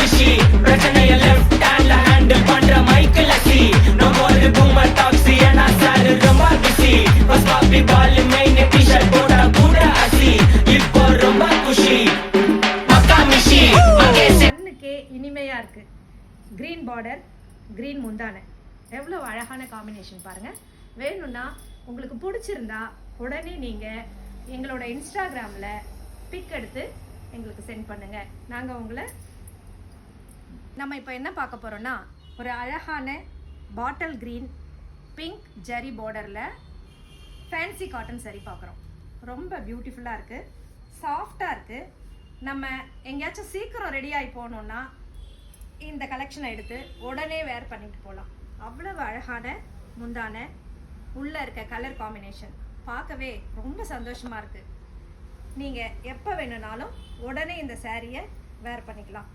மிஷி பிரச்சனைய லெஃப்ட் ஹேண்ட்ல ஹேண்டில் பண்ற மைக்கேல் லசி நம்ம ஒரு பூமர் டாக்ஸி ஏன்னா சார் ரொம்ப பிஸி பஸ் காப்பி பால் மெயின் டி-ஷர்ட் போட்டா கூட அசி இப்போ ரொம்ப குஷி மக்கா மிஷி கண்ணுக்கே இனிமையா இருக்கு. கிரீன் பார்டர், கிரீன் முந்தானை, எவ்வளோ அழகான காம்பினேஷன் பாருங்க. வேணும்னா உங்களுக்கு பிடிச்சிருந்தா உடனே நீங்க எங்களோட இன்ஸ்டாகிராம்ல பிக் எடுத்து எங்களுக்கு சென்ட் பண்ணுங்க. நாங்கள் உங்களை நம்ம இப்போ என்ன பார்க்க போறோம்னா ஒரு அழகான பாட்டில் கிரீன் பிங்க் ஜரி பார்டரில் ஃபேன்சி காட்டன் சரி பார்க்குறோம். ரொம்ப பியூட்டிஃபுல்லாக இருக்குது, சாஃப்டாக இருக்குது. நம்ம எங்கேயாச்சும் சீக்கிரம் ரெடி ஆகி போகணுன்னா இந்த கலெக்ஷனை எடுத்து உடனே வேர் பண்ணிட்டு போகலாம். அவ்வளவு அழகான முந்தான, உள்ளே இருக்க கலர் காம்பினேஷன் பார்க்கவே ரொம்ப சந்தோஷமாக இருக்குது. நீங்கள் எப்போ வேணும்னாலும் உடனே இந்த சாரியை வேர் பண்ணிக்கலாம்.